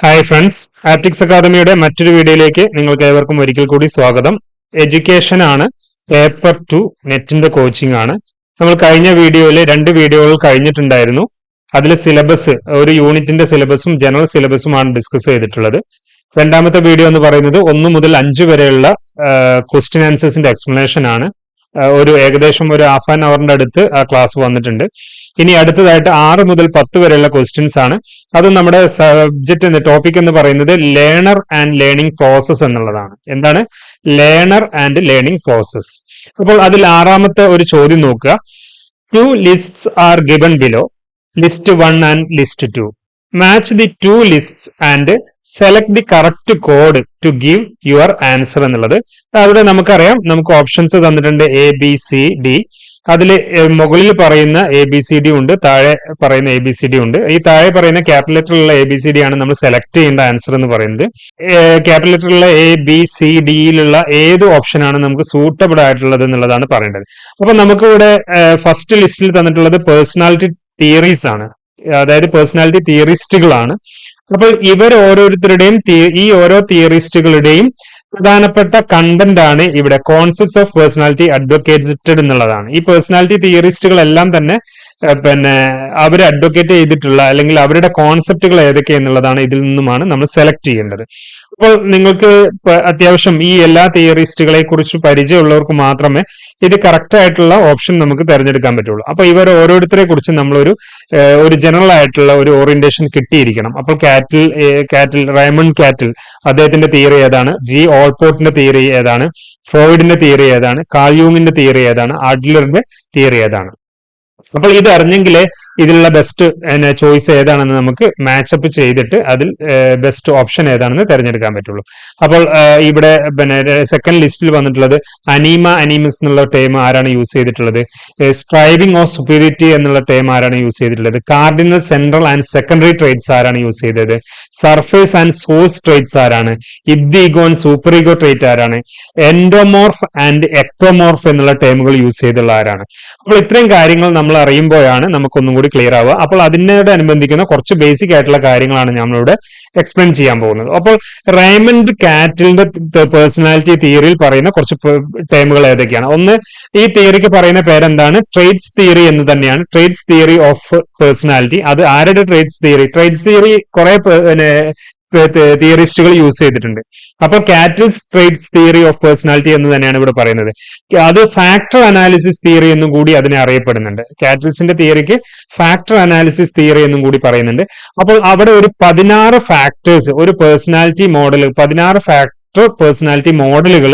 Hi friends, optics അക്കാദമിയുടെ മറ്റൊരു വീഡിയോയിലേക്ക് നിങ്ങൾക്ക് ഏവർക്കും ഒരിക്കൽ കൂടി സ്വാഗതം. എഡ്യൂക്കേഷൻ ആണ്, പേപ്പർ 2 നെറ്റിന്റെ കോച്ചിങ് ആണ്. നമ്മൾ കഴിഞ്ഞ വീഡിയോയിൽ 2 വീഡിയോകൾ കഴിഞ്ഞിട്ടുണ്ടായിരുന്നു. അതിൽ സിലബസ്, ഒരു യൂണിറ്റിന്റെ സിലബസും ജനറൽ സിലബസുമാണ് ഡിസ്കസ് ചെയ്തിട്ടുള്ളത്. രണ്ടാമത്തെ വീഡിയോ എന്ന് പറയുന്നത് 1 മുതൽ 5 വരെയുള്ള ക്വസ്റ്റ്യൻ ആൻസേഴ്സിന്റെ എക്സ്പ്ലനേഷൻ ആണ്. ഏകദേശം ഒരു ഹാഫ് ആൻ അവറിന്റെ അടുത്ത് ആ ക്ലാസ് വന്നിട്ടുണ്ട്. ഇനി അടുത്തതായിട്ട് 6 മുതൽ 10 വരെയുള്ള ക്വസ്റ്റ്യൻസ് ആണ്. അത് നമ്മുടെ സബ്ജക്ട് ടോപ്പിക് എന്ന് പറയുന്നത് ലേണർ ആൻഡ് ലേണിംഗ് പ്രോസസ് എന്നുള്ളതാണ്. എന്താണ് ലേണർ ആൻഡ് ലേണിംഗ് പ്രോസസ്? അപ്പോൾ അതിൽ 6ാമത്തെ ഒരു ചോദ്യം നോക്കുക. 2 lists are given below, list 1 and list 2. Match the 2 lists and select the correct code to give your answer എന്നുള്ളത്. അവിടെ നമുക്കറിയാം, നമുക്ക് ഓപ്ഷൻസ് തന്നിട്ടുണ്ട് ABCD. അതിൽ മുകളിൽ പറയുന്ന ABCD ഉണ്ട്, താഴെ പറയുന്ന ABCD ഉണ്ട്. ഈ താഴെ പറയുന്ന ക്യാപിറ്റൽ ലെറ്ററിലുള്ള ABCD ആണ് നമ്മൾ സെലക്ട് ചെയ്യേണ്ട ആൻസർ എന്ന് പറയുന്നത്. ക്യാപിറ്റൽ ലെറ്ററിലുള്ള ABCDയിലുള്ള ഏത് ഓപ്ഷനാണ് നമുക്ക് സൂട്ടബിൾ ആയിട്ടുള്ളത് എന്നുള്ളതാണ് പറയേണ്ടത്. അപ്പൊ നമുക്ക് ഇവിടെ ഫസ്റ്റ് ലിസ്റ്റിൽ തന്നിട്ടുള്ളത് പേഴ്സണാലിറ്റി തിയറീസ് ആണ്, അതായത് പേഴ്സണാലിറ്റി തിയറിസ്റ്റുകളാണ്. അപ്പോൾ ഇവർ ഓരോരുത്തരുടെയും ഈ ഓരോ തിയറിസ്റ്റുകളുടെയും പ്രധാനപ്പെട്ട കണ്ടന്റ് ആണ് ഇവിടെ കോൺസെപ്റ്റ്സ് ഓഫ് പേഴ്സണാലിറ്റി അഡ്വക്കേറ്റഡ് എന്നുള്ളതാണ്. ഈ പേഴ്സണാലിറ്റി തിയറിസ്റ്റുകളെല്ലാം തന്നെ അവർ അഡ്വക്കേറ്റ് ചെയ്തിട്ടുള്ള അല്ലെങ്കിൽ അവരുടെ കോൺസെപ്റ്റുകൾ ഏതൊക്കെ എന്നുള്ളതാണ് ഇതിൽ നിന്നുമാണ് നമ്മൾ സെലക്ട് ചെയ്യേണ്ടത്. അപ്പോൾ നിങ്ങൾക്ക് അത്യാവശ്യം ഈ എല്ലാ തിയറിസ്റ്റുകളെ കുറിച്ച് പരിചയമുള്ളവർക്ക് മാത്രമേ ഇത് കറക്റ്റ് ആയിട്ടുള്ള ഓപ്ഷൻ നമുക്ക് തിരഞ്ഞെടുക്കാൻ പറ്റുള്ളൂ. അപ്പൊ ഇവർ ഓരോരുത്തരെ കുറിച്ച് നമ്മളൊരു ജനറൽ ആയിട്ടുള്ള ഒരു ഓറിയന്റേഷൻ കിട്ടിയിരിക്കണം. അപ്പോൾ റൈമണ്ട് കാറ്റിൽ അദ്ദേഹത്തിന്റെ തിയറി ഏതാണ്, ജി ഓൾപോർട്ടിന്റെ തിയറി ഏതാണ്, ഫ്രോയിഡിന്റെ തിയറി ഏതാണ്, കാൾ യൂങ്ങിന്റെ തിയറി ഏതാണ്, അഡ്ലറിന്റെ തിയറി ഏതാണ്. അപ്പോൾ ഇത് അറിഞ്ഞെങ്കിലേ ഇതിലുള്ള ബെസ്റ്റ് ചോയ്സ് ഏതാണെന്ന് നമുക്ക് മാച്ചപ്പ് ചെയ്തിട്ട് അതിൽ ബെസ്റ്റ് ഓപ്ഷൻ ഏതാണെന്ന് തിരഞ്ഞെടുക്കാൻ പറ്റുള്ളൂ. അപ്പോൾ ഇവിടെ സെക്കൻഡ് ലിസ്റ്റിൽ വന്നിട്ടുള്ളത് അനീമസ് എന്നുള്ള ടേം ആരാണ് യൂസ് ചെയ്തിട്ടുള്ളത്, സ്ട്രൈവിംഗ് ഓഫ് സുപ്പീരിയറിറ്റി എന്നുള്ള ടേം ആരാണ് യൂസ് ചെയ്തിട്ടുള്ളത്, cardinal central and secondary traits ആരാണ് യൂസ് ചെയ്തത്, സർഫേസ് ആൻഡ് സോഴ്സ് ട്രേറ്റ്സ് ആരാണ്, ഇഗ്ഗോ ആൻഡ് സൂപ്പർ ഈഗോ ട്രേറ്റ് ആരാണ്, എൻഡോമോർഫ് ആൻഡ് എക്ടോമോർഫ് എന്നുള്ള ടേമുകൾ യൂസ് ചെയ്തുള്ള ആരാണ്. അപ്പോൾ ഇത്രയും കാര്യങ്ങൾ നമ്മൾ അറിയുമ്പോഴാണ് നമുക്കൊന്നും കൂടി ക്ലിയർ ആവുക. അപ്പോൾ അതിനോട് അനുബന്ധിക്കുന്ന കുറച്ച് ബേസിക് ആയിട്ടുള്ള കാര്യങ്ങളാണ് നമ്മളിവിടെ എക്സ്പ്ലെയിൻ ചെയ്യാൻ പോകുന്നത്. അപ്പോൾ റൈമണ്ട് കാറ്റിലിന്റെ പേഴ്സണാലിറ്റി തിയറിയിൽ പറയുന്ന കുറച്ച് ടേമുകൾ ഏതൊക്കെയാണ്? ഒന്ന്, ഈ തിയറിക്ക് പറയുന്ന പേരെന്താണ്? ട്രേറ്റ്സ് തിയറി എന്ന് തന്നെയാണ്. Traits theory of personality. അത് ആരുടെ ട്രേറ്റ്സ് തിയറി? ട്രേറ്റ്സ് തിയറി കുറെ തിയറിസ്റ്റുകൾ യൂസ് ചെയ്തിട്ടുണ്ട്. അപ്പോൾ cattles traits theory of personality എന്ന് തന്നെയാണ് ഇവിടെ പറയുന്നത്. അത് ഫാക്ടർ അനാലിസിസ് തിയറി എന്നും കൂടി അതിനെ അറിയപ്പെടുന്നുണ്ട്. കാറ്റിൽസിന്റെ തിയറിക്ക് ഫാക്ടർ അനാലിസിസ് തിയറി എന്നും കൂടി പറയുന്നുണ്ട്. അപ്പോൾ അവിടെ ഒരു 16 ഫാക്ടേഴ്സ്, ഒരു പേഴ്സണാലിറ്റി മോഡൽ, 16 ഫാക്ടർ പേഴ്സണാലിറ്റി മോഡലുകൾ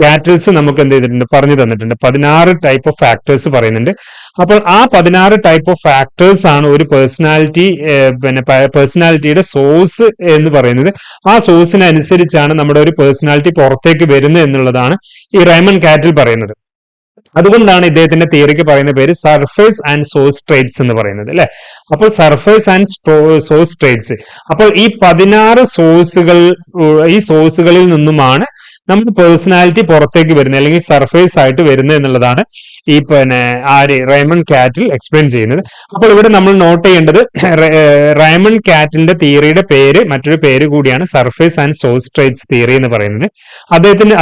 കാറ്റിൽസ് നമുക്ക് എന്ത് ചെയ്തിട്ടുണ്ട്, പറഞ്ഞു തന്നിട്ടുണ്ട്. 16 ടൈപ്പ് ഓഫ് ഫാക്ടേഴ്സ് പറയുന്നുണ്ട്. അപ്പോൾ ആ 16 ടൈപ്പ് ഓഫ് ഫാക്ടേഴ്സ് ആണ് ഒരു പേഴ്സണാലിറ്റിയുടെ സോഴ്സ് എന്ന് പറയുന്നത്. ആ സോഴ്സിനനുസരിച്ചാണ് നമ്മുടെ ഒരു പേഴ്സണാലിറ്റി പുറത്തേക്ക് വരുന്നത് എന്നുള്ളതാണ് ഈ റൈമണ്ട് കാറ്റിൽ പറയുന്നത്. അതുകൊണ്ടാണ് ഇദ്ദേഹത്തിന്റെ തിയറിക്ക് പറയുന്ന പേര് സർഫേസ് ആൻഡ് സോഴ്സ് ട്രേറ്റ്സ് എന്ന് പറയുന്നത്, അല്ലെ? അപ്പോൾ സർഫേസ് ആൻഡ് സോഴ്സ് ട്രേറ്റ്സ്. അപ്പോൾ ഈ 16 സോഴ്സുകളിൽ നിന്നുമാണ് നമ്മുടെ പേഴ്സണാലിറ്റി പുറത്തേക്ക് വരുന്നത്, അല്ലെങ്കിൽ സർഫേസ് ആയിട്ട് വരുന്നത് എന്നുള്ളതാണ് ഈ റൈമണ്ട് കാറ്റിൽ എക്സ്പ്ലെയിൻ ചെയ്യുന്നത്. അപ്പോൾ ഇവിടെ നമ്മൾ നോട്ട് ചെയ്യേണ്ടത്, റൈമണ്ട് കാറ്റിലിന്റെ തിയറിയുടെ മറ്റൊരു പേര് കൂടിയാണ് surface and source traits theory എന്ന് പറയുന്നത്.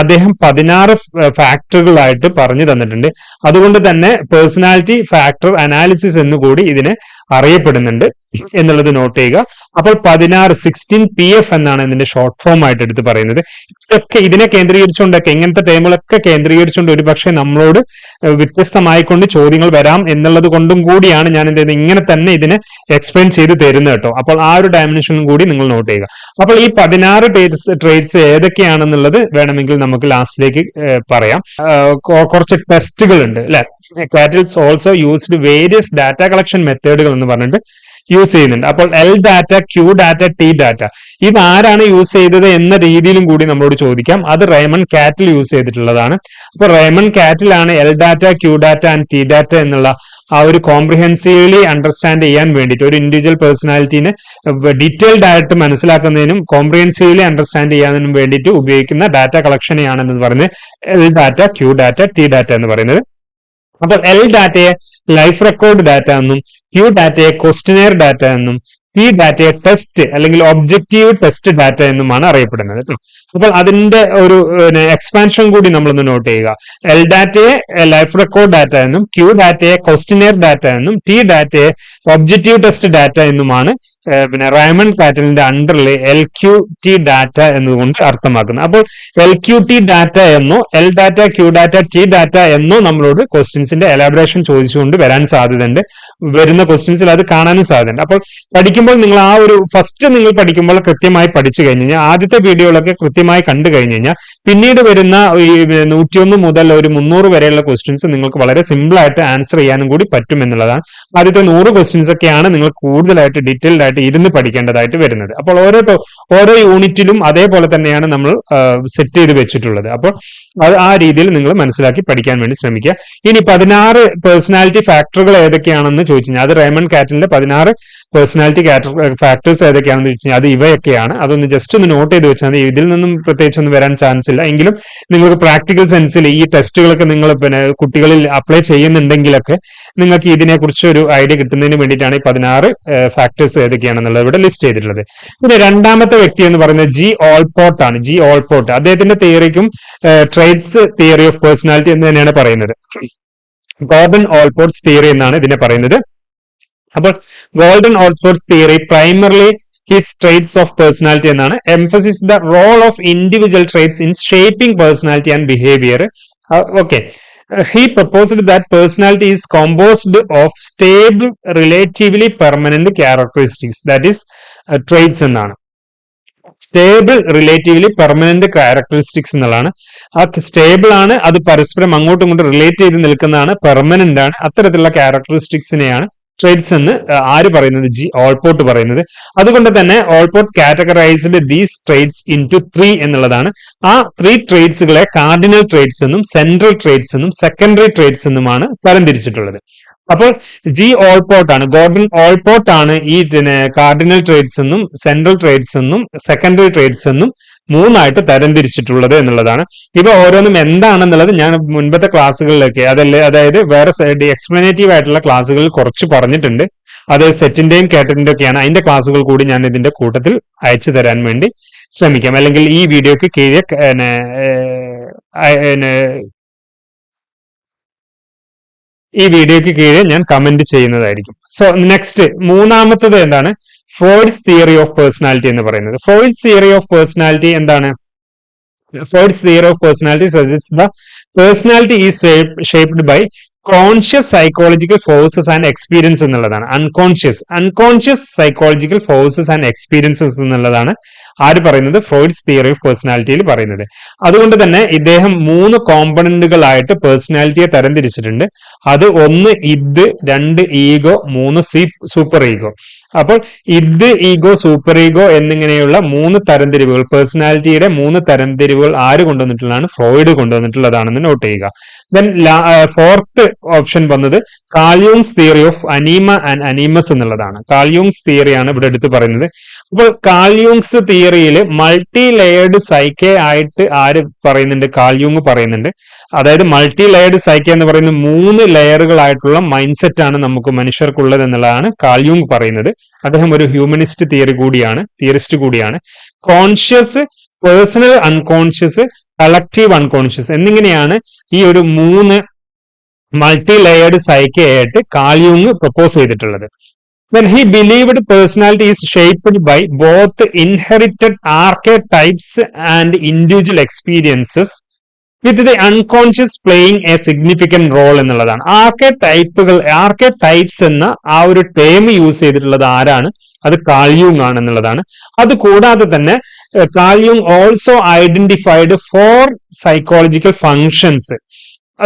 അദ്ദേഹം 16 ഫാക്ടറുകളായിട്ട് പറഞ്ഞു തന്നിട്ടുണ്ട്. അതുകൊണ്ട് തന്നെ പേഴ്സണാലിറ്റി ഫാക്ടർ അനാലിസിസ് എന്നുകൂടി ഇതിനെ അറിയപ്പെടുന്നുണ്ട് എന്നുള്ളത് നോട്ട് ചെയ്യുക. അപ്പോൾ 16 PF എന്നാണ് ഇതിന്റെ ഷോർട്ട് ഫോം ആയിട്ട് എടുത്ത് പറയുന്നത്. ഇതിനെ കേന്ദ്രീകരിച്ചുകൊണ്ടൊക്കെ, ഇങ്ങനത്തെ ടേമുകളൊക്കെ കേന്ദ്രീകരിച്ചുകൊണ്ട് ഒരുപക്ഷെ നമ്മളോട് വ്യത്യസ്തമായിക്കൊണ്ട് ചോദ്യങ്ങൾ വരാം എന്നുള്ളത് കൊണ്ടും കൂടിയാണ് ഞാൻ എന്ത് ചെയ്യുന്നത്, ഇങ്ങനെ തന്നെ ഇതിനെ എക്സ്പ്ലെയിൻ ചെയ്ത് തരുന്നത് കേട്ടോ. അപ്പോൾ ആ ഒരു ഡയമെൻഷനും കൂടി നിങ്ങൾ നോട്ട് ചെയ്യുക. അപ്പോൾ ഈ 16 ട്രേറ്റ്സ് ഏതൊക്കെയാണെന്നുള്ളത് വേണമെങ്കിൽ നമുക്ക് ലാസ്റ്റിലേക്ക് പറയാം. കുറച്ച് ടെസ്റ്റുകൾ ഉണ്ട്, അല്ലെ? Cattell's also used various data collection മെത്തേഡുകൾ എന്ന് പറഞ്ഞിട്ട് യൂസ് ചെയ്യുന്നുണ്ട്. അപ്പോൾ L data, Q data, T data, ഇത് ആരാണ് യൂസ് ചെയ്തത് എന്ന രീതിയിലും കൂടി നമ്മളോട് ചോദിക്കാം. അത് റൈമണ്ട് കാറ്റിൽ യൂസ് ചെയ്തിട്ടുള്ളതാണ്. അപ്പോൾ റൈമണ്ട് കാറ്റിലാണ് L data, Q data and T data എന്നുള്ള ആ ഒരു കോംപ്രിഹെൻസീവ്ലി അണ്ടർസ്റ്റാൻഡ് ചെയ്യാൻ വേണ്ടിയിട്ട്, ഒരു ഇൻഡിവിജ്വൽ പേഴ്സണാലിറ്റിനെ ഡീറ്റെയിൽഡ് ആയിട്ട് മനസ്സിലാക്കുന്നതിനും കോംപ്രിഹെൻസീവ്ലി അണ്ടർസ്റ്റാൻഡ് ചെയ്യാനും വേണ്ടിയിട്ട് ഉപയോഗിക്കുന്ന ഡാറ്റ കളക്ഷനെയാണെന്ന് പറയുന്നത് L data, Q data, T data എന്ന് പറയുന്നത്. അപ്പോൾ L ഡാറ്റയെ ലൈഫ് റെക്കോർഡ് ഡാറ്റ എന്നും Q ഡാറ്റയെ ക്വസ്റ്റിനെയർ ഡാറ്റ എന്നും ഈ ഡാറ്റയെ ടെസ്റ്റ് അല്ലെങ്കിൽ ഒബ്ജക്റ്റീവ് ടെസ്റ്റ് ഡാറ്റ എന്നുമാണ് അറിയപ്പെടുന്നത് കേട്ടോ. അപ്പോൾ അതിന്റെ ഒരു എക്സ്പാൻഷൻ കൂടി നമ്മളൊന്ന് നോട്ട് ചെയ്യുക. എൽ ഡാറ്റയെ ലൈഫ് റെക്കോർഡ് ഡാറ്റ എന്നും, ക്യൂ ഡാറ്റയെ ക്വസ്റ്റിനെയർ ഡാറ്റ എന്നും, ടി ഡാറ്റയെ ഒബ്ജക്റ്റീവ് ടെസ്റ്റ് ഡാറ്റ എന്നുമാണ് റൈമണ്ട് പാറ്റേണിന്റെ അണ്ടറിൽ LQT ഡാറ്റ എന്നുകൊണ്ട് അർത്ഥമാക്കുന്നത്. അപ്പോൾ LQT ഡാറ്റ എന്നോ L data, Q data, T data എന്നോ നമ്മളോട് ക്വസ്റ്റ്യൻസിന്റെ എലാബറേഷൻ ചോദിച്ചുകൊണ്ട് വരാൻ സാധ്യതയുണ്ട്. വരുന്ന ക്വസ്റ്റ്യൻസിൽ അത് കാണാനും സാധ്യതയുണ്ട്. അപ്പോൾ പഠിക്കുമ്പോൾ നിങ്ങൾ ആ ഒരു ഫസ്റ്റ് നിങ്ങൾ പഠിക്കുമ്പോൾ കൃത്യമായി പഠിച്ചു കഴിഞ്ഞ് കഴിഞ്ഞാൽ, ആദ്യത്തെ വീഡിയോകളൊക്കെ കൃത്യമായി കണ്ടു കഴിഞ്ഞ് കഴിഞ്ഞാൽ, പിന്നീട് വരുന്ന ഈ 101 മുതൽ ഒരു 300 വരെയുള്ള ക്വസ്റ്റ്യൻസ് നിങ്ങൾക്ക് വളരെ സിമ്പിൾ ആയിട്ട് ആൻസർ ചെയ്യാനും കൂടി പറ്റും എന്നുള്ളതാണ്. ആദ്യത്തെ 100 ക്വസ്റ്റ്യൻസ് ഒക്കെയാണ് നിങ്ങൾ കൂടുതലായിട്ട് ഡീറ്റെയിൽഡ് ആയിട്ട് ഇരുന്ന് പഠിക്കേണ്ടതായിട്ട് വരുന്നത്. അപ്പോൾ ഓരോ യൂണിറ്റിലും അതേപോലെ തന്നെയാണ് നമ്മൾ സെറ്റ് ചെയ്ത് വെച്ചിട്ടുള്ളത്. അപ്പോൾ അത് ആ രീതിയിൽ നിങ്ങൾ മനസ്സിലാക്കി പഠിക്കാൻ വേണ്ടി ശ്രമിക്കുക. ഇനി 16 പേഴ്സണാലിറ്റി ഫാക്ടറുകൾ ഏതൊക്കെയാണെന്ന് ചോദിച്ചു കഴിഞ്ഞാൽ, അത് റൈമണ്ട് കാറ്റലിന്റെ 16 പേഴ്സണാലിറ്റി ഫാക്ടേഴ്സ് ഏതൊക്കെയാണെന്ന് ചോദിച്ചു കഴിഞ്ഞാൽ അത് ഇവയൊക്കെയാണ്. അതൊന്ന് ജസ്റ്റ് ഒന്ന് നോട്ട് ചെയ്ത് വെച്ചാൽ ഇതിൽ നിന്നും പ്രത്യേകിച്ച് ഒന്നും വരാൻ ചാൻസ് ഇല്ല. എങ്കിലും നിങ്ങൾക്ക് പ്രാക്ടിക്കൽ സെൻസിൽ ഈ ടെസ്റ്റുകളൊക്കെ നിങ്ങൾ കുട്ടികളിൽ അപ്ലൈ ചെയ്യുന്നുണ്ടെങ്കിലൊക്കെ നിങ്ങൾക്ക് ഇതിനെക്കുറിച്ച് ഒരു ഐഡിയ കിട്ടുന്നതിന് വേണ്ടിയിട്ടാണ് ഈ 16 ഫാക്ടേഴ്സ് ഏതൊക്കെയാണെന്നുള്ളത് ഇവിടെ ലിസ്റ്റ് ചെയ്തിട്ടുള്ളത്. പിന്നെ രണ്ടാമത്തെ വ്യക്തി എന്ന് പറയുന്നത് ജി ഓൾപോർട്ട് ആണ്. ജി ഓൾപോർട്ട് അദ്ദേഹത്തിന്റെ തിയറിക്കും ട്രേറ്റ്സ് തിയറി ഓഫ് പേഴ്സണാലിറ്റി എന്ന് തന്നെയാണ് പറയുന്നത്. ഗോർഡൻ ഓൾപോർട്ട്സ് തിയറി എന്നാണ് ഇതിനെ പറയുന്നത്. അപ്പോൾ Gordon Allport's theory primarily his traits of personality എന്നാണ്. Emphasis the role of individual traits in shaping personality and behaviour. Okay, he proposed that personality is composed of stable, relatively permanent characteristics, that is traits എന്നാണ്. Stable, relatively permanent characteristics എന്നുള്ളതാണ്. ആ stable ആണ്, അത് പരസ്പരം അങ്ങോട്ടും ഇങ്ങോട്ടും relate ചെയ്ത് നിൽക്കുന്നതാണ്, പെർമനന്റ് ആണ്. അത്തരത്തിലുള്ള ക്യാരക്ടറിസ്റ്റിക്സിനെയാണ് ട്രേറ്റ്സ് എന്ന് ആര് പറയുന്നത്? ജി ഓൾപോർട്ട് പറയുന്നത്. അതുകൊണ്ട് തന്നെ Allport categorised these traits into 3 എന്നുള്ളതാണ്. ആ 3 ട്രേറ്റ്സുകളെ കാർഡിനൽ ട്രേറ്റ്സ് എന്നും, സെൻട്രൽ ട്രേറ്റ്സ് എന്നും, സെക്കൻഡറി ട്രേറ്റ്സ് എന്നുമാണ് തരംതിരിച്ചിട്ടുള്ളത്. അപ്പോൾ ജി ഓൾപോർട്ട് ആണ്, ഗോർഡൻ ഓൾപോർട്ട് ആണ് ഈ കാർഡിനൽ ട്രേറ്റ്സ് എന്നും, സെൻട്രൽ ട്രേറ്റ്സ് എന്നും, സെക്കൻഡറി ട്രേറ്റ്സ് എന്നും 3ആയിട്ട് തരംതിരിച്ചിട്ടുള്ളത് എന്നുള്ളതാണ്. ഇവ ഓരോന്നും എന്താണെന്നുള്ളത് ഞാൻ മുൻപത്തെ ക്ലാസ്സുകളിലൊക്കെ അതായത് വേറെ എക്സ്പ്ലനേറ്റീവ് ആയിട്ടുള്ള ക്ലാസ്സുകളിൽ കുറച്ച് പറഞ്ഞിട്ടുണ്ട്. അത് സെറ്റിന്റെയും കാറ്ററിന്റെയും ഒക്കെയാണ്. അതിന്റെ ക്ലാസ്സുകൾ കൂടി ഞാൻ ഇതിന്റെ കൂട്ടത്തിൽ അയച്ചു തരാൻ വേണ്ടി ശ്രമിക്കാം. അല്ലെങ്കിൽ ഈ വീഡിയോക്ക് കീഴെ ഞാൻ കമന്റ് ചെയ്യുന്നതായിരിക്കും. സോ നെക്സ്റ്റ് മൂന്നാമത്തത് എന്താണ്? ഫ്രോയിഡ്സ് തിയറി ഓഫ് പേഴ്സണാലിറ്റി എന്ന് പറയുന്നത്. ഫ്രോയിഡ്സ് തിയറി ഓഫ് പേഴ്സണാലിറ്റി എന്താണ്? Freud's theory of personality suggest the personality is shaped by conscious psychological forces and experience എന്നുള്ളതാണ്. Unconscious psychological forces and experiences എന്നുള്ളതാണ് ആര് പറയുന്നത്? ഫ്രോയിഡ്സ് തിയറി ഓഫ് പേഴ്സണാലിറ്റിയിൽ പറയുന്നത്. അതുകൊണ്ട് തന്നെ ഇദ്ദേഹം 3 കോമ്പണന്റുകളായിട്ട് പേഴ്സണാലിറ്റിയെ തരംതിരിച്ചിട്ടുണ്ട്. അത് 1 ഇദ്, 2 ഈഗോ, 3 സൂപ്പർ ഈഗോ. അപ്പോൾ ഇദ്, ഈഗോ, സൂപ്പർ ഈഗോ എന്നിങ്ങനെയുള്ള 3 തരംതിരിവുകൾ, പേഴ്സണാലിറ്റിയുടെ 3 തരംതിരിവുകൾ ആര് കൊണ്ടുവന്നിട്ടുള്ളതാണ്? ഫ്രോയിഡ് കൊണ്ടുവന്നിട്ടുള്ളതാണെന്ന് നോട്ട് ചെയ്യുക. ദെൻ ഫോർത്ത് ഓപ്ഷൻ വന്നത് കാൾ യൂങ്സ് തിയറി ഓഫ് അനീമ ആൻഡ് അനീമസ് എന്നുള്ളതാണ്. കാൾ യൂങ്സ് തിയറിയാണ് ഇവിടെ എടുത്ത് പറയുന്നത്. അപ്പോൾ കാൾ യൂങ്സ് തിയറിയിൽ മൾട്ടി ലെയർഡ് സൈക്കെ ആയിട്ട് ആര് പറയുന്നുണ്ട്? കാൾ യൂങ് പറയുന്നുണ്ട്. അതായത് മൾട്ടി ലെയർഡ് സൈക്കെ എന്ന് പറയുന്ന 3 ലെയറുകളായിട്ടുള്ള മൈൻഡ് സെറ്റ് ആണ് നമുക്ക് മനുഷ്യർക്കുള്ളത് എന്നുള്ളതാണ് കാൾ യൂങ് പറയുന്നത്. അദ്ദേഹം ഒരു ഹ്യൂമനിസ്റ്റ് തിയറിസ്റ്റ് കൂടിയാണ്. Conscious, personal unconscious, collective unconscious എന്നിങ്ങനെയാണ് ഈ ഒരു 3 മൾട്ടി ലെയർഡ് സൈക്കെ ആയിട്ട് കാൾ യൂങ് പ്രപ്പോസ് ചെയ്തിട്ടുള്ളത്. When he believed personality is shaped by both inherited archetypes and individual experiences, with the unconscious playing a significant role എന്നുള്ളതാണ്. ആർക്കെടൈപ്സ് എന്ന ആ ഒരു ടേം യൂസ് ചെയ്തിട്ടുള്ളത് ആരാണ്? അത് കാൾ യൂങ് ആണെന്നുള്ളതാണ്. അത് കൂടാതെ തന്നെ കാൾ യൂങ് also identified 4 psychological functions.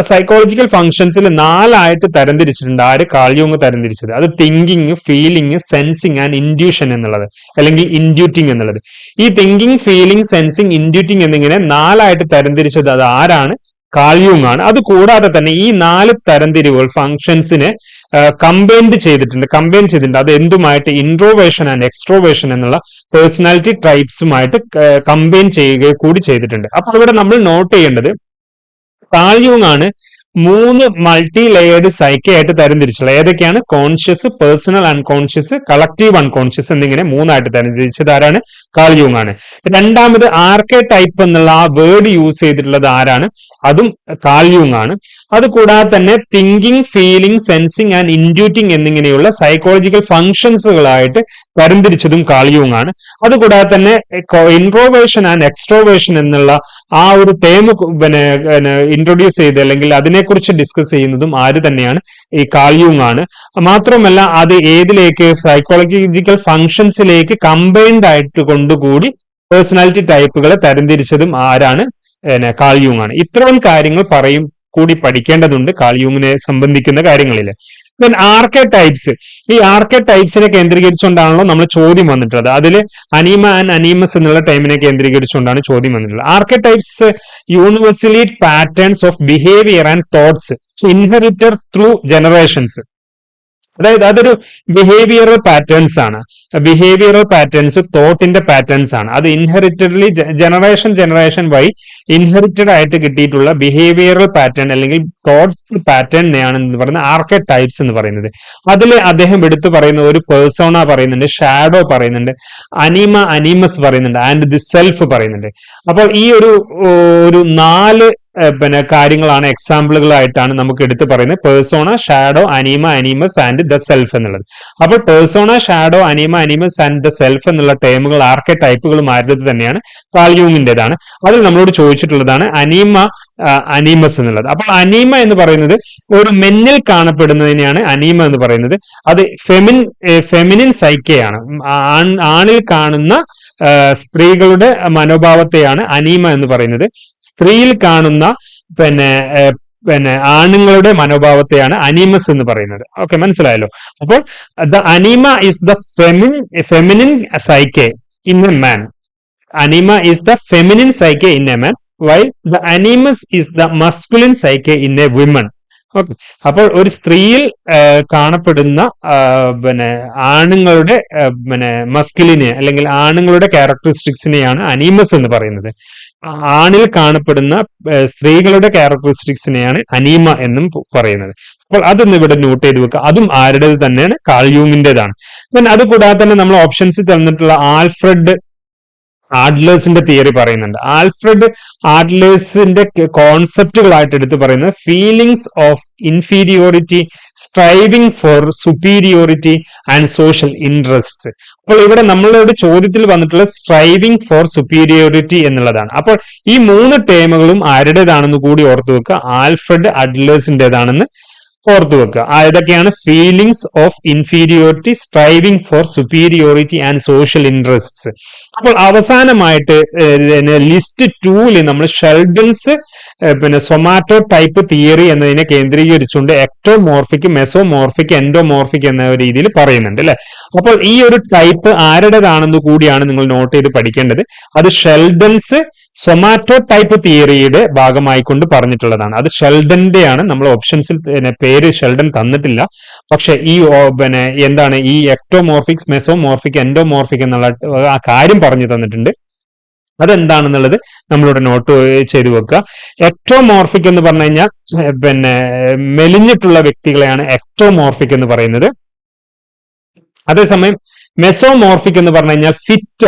Psychological ഫങ്ഷൻസിൽ 4ആയിട്ട് തരംതിരിച്ചിട്ടുണ്ട്. ആര്? കാൾ യൂങ് തരംതിരിച്ചത്. അത് thinking, feeling, sensing and intuition എന്നുള്ളത്, അല്ലെങ്കിൽ ഇൻഡ്യൂട്ടിങ് എന്നുള്ളത്. ഈ തിങ്കിങ്, ഫീലിംഗ്, സെൻസിങ്, ഇൻഡ്യൂട്ടിങ് എന്നിങ്ങനെ 4ആയിട്ട് തരംതിരിച്ചത് അത് ആരാണ്? കാൾ യൂങ് ആണ്. അത് കൂടാതെ തന്നെ ഈ 4 തരംതിരിവുകൾ ഫങ്ഷൻസിനെ കമ്പൈൻ ചെയ്തിട്ടുണ്ട്. അത് എന്തുമായിട്ട്? ഇൻട്രോവേഷൻ ആൻഡ് എക്സ്ട്രോവേഷൻ എന്നുള്ള പേഴ്സണാലിറ്റി ടൈപ്സുമായിട്ട് കമ്പൈൻ ചെയ്യുക കൂടി ചെയ്തിട്ടുണ്ട്. അപ്പൊ ഇവിടെ നമ്മൾ നോട്ട് ചെയ്യേണ്ടത് കാൾ യൂങ് ആണ് മൂന്ന് മൾട്ടി ലെയേർഡ് സൈക്കെ ആയിട്ട് തരംതിരിച്ചുള്ള ഏതൊക്കെയാണ്? Conscious, personal unconscious, collective unconscious എന്നിങ്ങനെ മൂന്നായിട്ട് തരംതിരിച്ചത് ആരാണ്? കാൾ യൂങ് ആണ്. രണ്ടാമത് ആർക്കെ ടൈപ്പ് എന്നുള്ള ആ വേർഡ് യൂസ് ചെയ്തിട്ടുള്ളത് ആരാണ്? അതും കാൾ യൂങ് ആണ്. അതുകൂടാതെ തന്നെ തിങ്കിങ്, ഫീലിംഗ്, സെൻസിങ് ആൻഡ് ഇൻഡ്യൂട്ടിങ് എന്നിങ്ങനെയുള്ള സൈക്കോളജിക്കൽ ഫംഗ്ഷൻസുകളായിട്ട് തരംതിരിച്ചതും കാൾ യൂങ് ആണ്. അതുകൂടാതെ തന്നെ ഇൻട്രോവേഷൻ ആൻഡ് എക്സ്ട്രോവേഷൻ എന്നുള്ള ആ ഒരു ടേം ഇൻട്രൊഡ്യൂസ് ചെയ്ത് അല്ലെങ്കിൽ അതിനെക്കുറിച്ച് ഡിസ്കസ് ചെയ്യുന്നതും ആര് തന്നെയാണ്? ഈ കാൾ യൂങ് ആണ്. മാത്രമല്ല അത് ഏതിലേക്ക്? സൈക്കോളജിക്കൽ ഫംഗ്ഷൻസിലേക്ക് കമ്പൈൻഡ് ആയിട്ട് കൊണ്ടുകൂടി പേഴ്സണാലിറ്റി ടൈപ്പുകളെ തരംതിരിച്ചതും ആരാണ്? കാൾ യൂങ് ആണ്. ഇത്രയും കാര്യങ്ങൾ കൂടി പഠിക്കേണ്ടതുണ്ട് കാൾ യൂങ്ങിനെ സംബന്ധിക്കുന്ന കാര്യങ്ങളിൽ. Then archetypes. ഈ ആർക്കെ ടൈപ്സിനെ കേന്ദ്രീകരിച്ചുകൊണ്ടാണല്ലോ നമ്മൾ ചോദ്യം വന്നിട്ടുള്ളത്. അതിൽ അനീമ ആൻഡ് അനീമസ് എന്നുള്ള ടൈമിനെ കേന്ദ്രീകരിച്ചുകൊണ്ടാണ് ചോദ്യം വന്നിട്ടുള്ളത്. Archetypes universally patterns of behaviour and thoughts inherited through generations. അതായത് അതൊരു ബിഹേവിയറൽ പാറ്റേൺസ് ആണ്. ബിഹേവിയറൽ പാറ്റേൺസ് തോട്ടിന്റെ പാറ്റേൺസ് ആണ്. അത് ഇൻഹെറിറ്റഡ്ലി ജനറേഷൻ വഴി ഇൻഹെറിറ്റഡ് ആയിട്ട് കിട്ടിയിട്ടുള്ള ബിഹേവിയറൽ പാറ്റേൺ അല്ലെങ്കിൽ തോട്ട് പാറ്റേണിനെയാണ് എന്ന് പറയുന്നത് ആർക്കെ ടൈപ്സ് എന്ന് പറയുന്നത്. അതിൽ അദ്ദേഹം എടുത്തു പറയുന്ന ഒരു പേഴ്സോണ പറയുന്നുണ്ട്, ഷാഡോ പറയുന്നുണ്ട്, അനീമസ് പറയുന്നുണ്ട്, ആൻഡ് ദി സെൽഫ് പറയുന്നുണ്ട്. അപ്പോൾ ഈ ഒരു 4 കാര്യങ്ങളാണ് എക്സാമ്പിളുകളായിട്ടാണ് നമുക്ക് എടുത്ത് പറയുന്നത് persona, shadow, animus and the self എന്നുള്ളത്. അപ്പോൾ persona, shadow, animus and the self എന്നുള്ള ടേമുകൾ ആർക്കെ ടൈപ്പുകളും ആരുടേത് തന്നെയാണ്? കാൾ യൂങ്ങിന്റേതാണ്. അതിൽ നമ്മളോട് ചോദിച്ചിട്ടുള്ളതാണ് അനീമസ് എന്നുള്ളത്. അപ്പോൾ അനീമ എന്ന് പറയുന്നത് ഒരു മെന്നിൽ കാണപ്പെടുന്നതിനെയാണ് അനീമ എന്ന് പറയുന്നത്. അത് ഫെമിനിൻ സൈക്കയാണ്. ആണിൽ കാണുന്ന സ്ത്രീകളുടെ മനോഭാവത്തെയാണ് അനീമ എന്ന് പറയുന്നത്. സ്ത്രീയിൽ കാണുന്ന ആണുങ്ങളുടെ മനോഭാവത്തെയാണ് അനീമസ് എന്ന് പറയുന്നത്. ഓക്കെ, മനസ്സിലായല്ലോ. അപ്പോൾ the anima is the feminine psyche in a man. Anima is the feminine psyche in a man while the animus is the masculine psyche in a woman. Okay, അപ്പോൾ ഒരു സ്ത്രീയിൽ കാണപ്പെടുന്ന ആണുങ്ങളുടെ മസ്കുലിനെ അല്ലെങ്കിൽ ആണുങ്ങളുടെ ക്യാരക്ടറിസ്റ്റിക്സിനെയാണ് അനീമസ് എന്ന് പറയുന്നത്. ആണിൽ കാണപ്പെടുന്ന സ്ത്രീകളുടെ ക്യാരക്ടറിസ്റ്റിക്സിനെയാണ് അനീമ എന്നും പറയുന്നത്. അപ്പോൾ അതൊന്ന് ഇവിടെ നോട്ട് ചെയ്ത് വെക്കുക. അതും ആരുടേത് തന്നെയാണ്? കാൾ യൂങ്ങിന്റേതാണ്. അതുകൂടാതെ തന്നെ നമ്മൾ ഓപ്ഷൻസിൽ തന്നിട്ടുള്ള ആൽഫ്രഡ് ആഡ്ലേഴ്സിന്റെ തിയറി പറയുന്നുണ്ട്. ആൽഫ്രഡ് ആഡ്ലേഴ്സിന്റെ കോൺസെപ്റ്റുകളായിട്ട് എടുത്ത് പറയുന്നത് feelings of inferiority, striving for superiority and social interests. അപ്പോൾ ഇവിടെ നമ്മളോട് ചോദ്യത്തിൽ വന്നിട്ടുള്ള സ്ട്രൈവിംഗ് ഫോർ സുപ്പീരിയോറിറ്റി എന്നുള്ളതാണ്. അപ്പോൾ ഈ 3 ടേമുകളും ആരുടേതാണെന്ന് കൂടി ഓർത്തു വെക്കുക. ആൽഫ്രഡ് അഡ്ലേഴ്സിന്റേതാണെന്ന് ഓർത്തു വെക്കുക. ഏതൊക്കെയാണ്? Feelings of inferiority, striving for superiority and social interests. അപ്പോൾ അവസാനമായിട്ട് ലിസ്റ്റ് 2 നമ്മൾ ഷെൽഡൻസ് സൊമാറ്റോ ടൈപ്പ് തിയറി എന്നതിനെ കേന്ദ്രീകരിച്ചുകൊണ്ട് എക്ടോമോർഫിക്, മെസോമോർഫിക്, എൻഡോമോർഫിക് എന്ന രീതിയിൽ പറയുന്നുണ്ട് അല്ലെ. അപ്പോൾ ഈ ഒരു ടൈപ്പ് ആരുടേതാണെന്ന് കൂടിയാണ് നിങ്ങൾ നോട്ട് ചെയ്ത് പഠിക്കേണ്ടത്. അത് ഷെൽഡൻസ് സൊമാറ്റോ ടൈപ്പ് തിയറിയുടെ ഭാഗമായിക്കൊണ്ട് പറഞ്ഞിട്ടുള്ളതാണ്. അത് ഷെൽഡന്റെയാണ്. നമ്മൾ ഓപ്ഷൻസിൽ പേര് ഷെൽഡൻ തന്നിട്ടില്ല. പക്ഷെ ഈ എന്താണ് ഈ എക്ടോമോർഫിക്, മെസോമോർഫിക്, എൻഡോമോർഫിക് എന്നുള്ള ആ കാര്യം പറഞ്ഞു തന്നിട്ടുണ്ട്. അതെന്താണെന്നുള്ളത് നമ്മളിവിടെ നോട്ട് ചെയ്തു വെക്കുക. എക്ടോമോർഫിക് എന്ന് പറഞ്ഞു കഴിഞ്ഞാൽ മെലിഞ്ഞിട്ടുള്ള വ്യക്തികളെയാണ് എക്ടോമോർഫിക് എന്ന് പറയുന്നത്. അതേസമയം മെസോമോർഫിക് എന്ന് പറഞ്ഞു കഴിഞ്ഞാൽ ഫിറ്റ്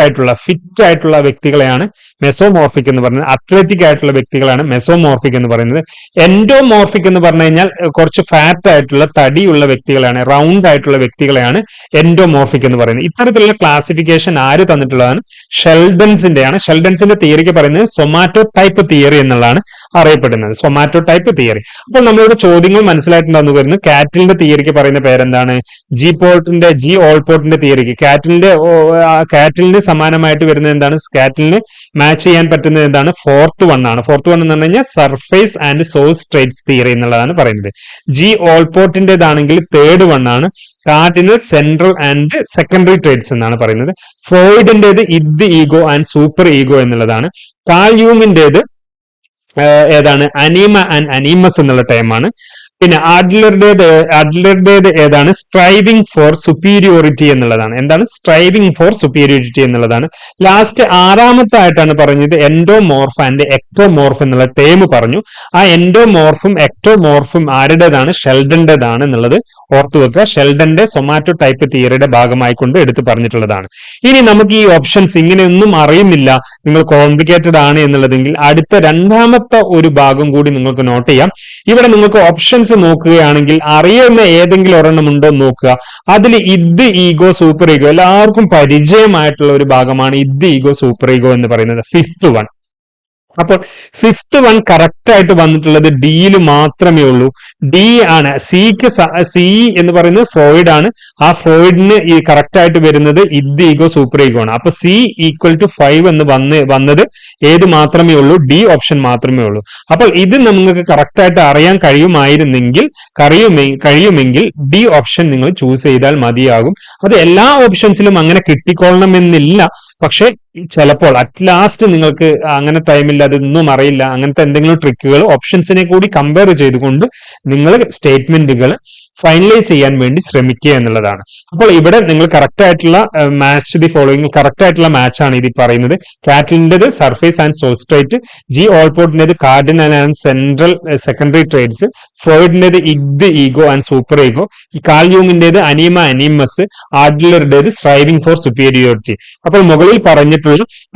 ആയിട്ടുള്ള വ്യക്തികളെയാണ് മെസോമോർഫിക് എന്ന് പറയുന്നത്. അത്ലറ്റിക് ആയിട്ടുള്ള വ്യക്തികളാണ് മെസോമോർഫിക് എന്ന് പറയുന്നത്. എൻഡോമോർഫിക് എന്ന് പറഞ്ഞു കഴിഞ്ഞാൽ കുറച്ച് ഫാറ്റ് ആയിട്ടുള്ള തടിയുള്ള വ്യക്തികളാണ്, റൗണ്ട് ആയിട്ടുള്ള വ്യക്തികളെയാണ് എൻഡോമോർഫിക് എന്ന് പറയുന്നത്. ഇത്തരത്തിലുള്ള ക്ലാസിഫിക്കേഷൻ ആര് തന്നിട്ടുള്ളതാണ്? ഷെൽഡൻസിന്റെയാണ്. ഷെൽഡൻസിന്റെ തിയറിക്ക് പറയുന്നത് സൊമാറ്റോ ടൈപ്പ് തിയറി എന്നുള്ളതാണ് അറിയപ്പെടുന്നത്. Zomato type theory. അപ്പോൾ നമ്മളിവിടെ ചോദ്യങ്ങൾ മനസ്സിലായിട്ടുണ്ടെന്ന് വരുന്നു. കാറ്റിലിന്റെ തിയറിക്ക് പറയുന്ന പേരെന്താണ്? ജി ഓൾപോർട്ടിന്റെ തിയറിക്ക് കാറ്റിലിന് സമാനമായിട്ട് വരുന്നത് എന്താണ്? കാറ്റിലിന് മാച്ച് ചെയ്യാൻ പറ്റുന്നത് എന്താണ്? ഫോർത്ത് വൺ ആണ്. ഫോർത്ത് വൺ എന്ന് പറഞ്ഞു കഴിഞ്ഞാൽ surface and source traits theory എന്നുള്ളതാണ് പറയുന്നത്. ജി ഓൾപോർട്ടിന്റേതാണെങ്കിൽ തേർഡ് വൺ ആണ്. Cardinal, central and secondary traits എന്നാണ് പറയുന്നത്. ഫ്രോയിഡിന്റേത് ഇദ് ഈഗോ ആൻഡ് സൂപ്പർ ഈഗോ എന്നുള്ളതാണ്. കാൾ യൂങ്ങിന്റേത് ഏതാണ്? അനീമ ആൻഡ് അനീമസ് എന്നുള്ള ടൈമാണ്. പിന്നെ ആഡ്ലറുടേത് ഏതാണ്? സ്ട്രൈവിംഗ് ഫോർ സുപ്പീരിയോറിറ്റി എന്നുള്ളതാണ്. എന്താണ് സ്ട്രൈവിംഗ് ഫോർ സുപ്പീരിയോറിറ്റി എന്നുള്ളതാണ്. ലാസ്റ്റ് ആറാമത്തെ ആയിട്ടാണ് പറഞ്ഞത് എൻഡോമോർഫ് ആൻഡ് എക്ടോമോർഫ് എന്നുള്ള ടേം പറഞ്ഞു. ആ എൻഡോമോർഫും എക്ടോമോർഫും ആരുടേതാണ്? ഷെൽഡന്റേതാണ് എന്നുള്ളത് ഓർത്തു വെക്കുക. ഷെൽഡന്റെ സൊമാറ്റോ ടൈപ്പ് തിയറിയുടെ ഭാഗമായിക്കൊണ്ട് എടുത്തു പറഞ്ഞിട്ടുള്ളതാണ്. ഇനി നമുക്ക് ഈ ഓപ്ഷൻസ് ഇങ്ങനെയൊന്നും അറിയുന്നില്ല, നിങ്ങൾ കോംപ്ലിക്കേറ്റഡ് ആണ് എന്നുള്ളതെങ്കിൽ അടുത്ത രണ്ടാമത്തെ ഒരു ഭാഗം കൂടി നിങ്ങൾക്ക് നോട്ട് ചെയ്യാം. ഇവിടെ നിങ്ങൾക്ക് ഓപ്ഷൻസ് നോക്കുകയാണെങ്കിൽ അറിയുന്ന ഏതെങ്കിലും ഒരെണ്ണം ഉണ്ടോ എന്ന് നോക്കുക. അതിൽ ഇത് ഈഗോ സൂപ്പർ ഈഗോ എല്ലാവർക്കും പരിചയമായിട്ടുള്ള ഒരു ഭാഗമാണ് ഇത് ഈഗോ സൂപ്പർ ഈഗോ എന്ന് പറയുന്നത്, ഫിഫ്ത്ത് വൺ. അപ്പോൾ ഫിഫ്ത്ത് വൺ കറക്റ്റ് ആയിട്ട് വന്നിട്ടുള്ളത് ഡിയിൽ മാത്രമേ ഉള്ളൂ. ഡി ആണ്. സി എന്ന് പറയുന്നത് ഫ്രോയിഡ് ആണ്. ആ ഫ്രോയിഡിന് ഈ കറക്റ്റ് ആയിട്ട് വരുന്നത് ഇത് ഈഗോ സൂപ്പർ ഈഗോ ആണ്. അപ്പൊ സി ഈക്വൽ ടു 5 എന്ന് വന്നത് ഏത് മാത്രമേ ഉള്ളൂ? ഡി ഓപ്ഷൻ മാത്രമേ ഉള്ളൂ. അപ്പോൾ ഇത് നിങ്ങൾക്ക് കറക്റ്റ് ആയിട്ട് അറിയാൻ കഴിയുമെങ്കിൽ ഡി ഓപ്ഷൻ നിങ്ങൾ ചൂസ് ചെയ്താൽ മതിയാകും. അത് എല്ലാ ഓപ്ഷൻസിലും അങ്ങനെ കിട്ടിക്കൊള്ളണമെന്നില്ല. പക്ഷെ ചിലപ്പോൾ അറ്റ് ലാസ്റ്റ് നിങ്ങൾക്ക് അങ്ങനെ ടൈമില്ല, അതൊന്നും അറിയില്ല, അങ്ങനത്തെ എന്തെങ്കിലും ട്രിക്കുകൾ ഓപ്ഷൻസിനെ കൂടി കമ്പയർ ചെയ്തുകൊണ്ട് നിങ്ങൾ സ്റ്റേറ്റ്മെന്റുകൾ ഫൈനലൈസ് ചെയ്യാൻ വേണ്ടി ശ്രമിക്കുക എന്നുള്ളതാണ്. അപ്പോൾ ഇവിടെ നിങ്ങൾ കറക്റ്റ് ആയിട്ടുള്ള മാച്ച് ദി ഫോളോയിങ് കറക്റ്റ് ആയിട്ടുള്ള മാച്ച് ആണ് ഇത് പറയുന്നത്. കാറ്റലിന്റേത് സർഫേസ് ആൻഡ് സോൾസ്ട്രേറ്റ്, ജി ഓൾപോർട്ടിന്റേത് cardinal and central secondary traits, ഫ്രോയിഡിന്റേത് id ego and superego, ഈ കാൾ യൂങ്ങിന്റേത് അനീമ അനീമസ്, ആഡ്ലറുടേത് സ്ട്രൈവിംഗ് ഫോർ സുപ്പീരിയോറിറ്റി. അപ്പോൾ മുകളിൽ പറഞ്ഞിട്ടുള്ള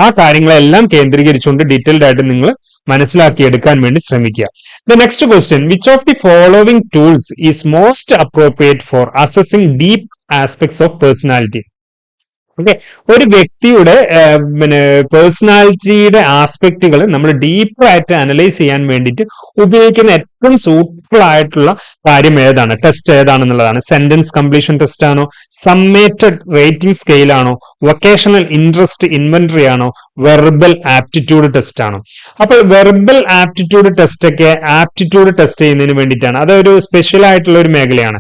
ആ കാര്യങ്ങളെല്ലാം കേന്ദ്രീകരിച്ചുകൊണ്ട് ഡീറ്റെയിൽഡ് ആയിട്ട് നിങ്ങൾ മനസ്സിലാക്കിയെടുക്കാൻ വേണ്ടി ശ്രമിക്കുക. The next question, which of the following tools is most appropriate for assessing deep aspects of personality? Okay, ഒരു വ്യക്തിയുടെ പേഴ്സണാലിറ്റിയുടെ ആസ്പെക്റ്റുകൾ നമ്മൾ ഡീപ്പായിട്ട് അനലൈസ് ചെയ്യാൻ വേണ്ടിയിട്ട് ഉപയോഗിക്കുന്ന ഏറ്റവും സൂപ്പർ ആയിട്ടുള്ള കാര്യം ഏതാണ്? ടെസ്റ്റ് ഏതാണെന്നുള്ളതാണ്. സെന്റൻസ് കംപ്ലീഷൻ ടെസ്റ്റ് ആണോ? സമ്മേറ്റഡ് റേറ്റിംഗ് സ്കെയിൽ ആണോ? വൊക്കേഷണൽ ഇൻട്രസ്റ്റ് ഇൻവെന്ററി ആണോ? വെർബൽ ആപ്റ്റിറ്റ്യൂഡ് ടെസ്റ്റ് ആണോ? അപ്പോൾ വെർബൽ ആപ്റ്റിറ്റ്യൂഡ് ടെസ്റ്റ് ഒക്കെ ആപ്റ്റിറ്റ്യൂഡ് ടെസ്റ്റ് ചെയ്യുന്നതിന് വേണ്ടിയിട്ടാണ്. അതൊരു സ്പെഷ്യൽ ആയിട്ടുള്ള ഒരു മേഖലയാണ്.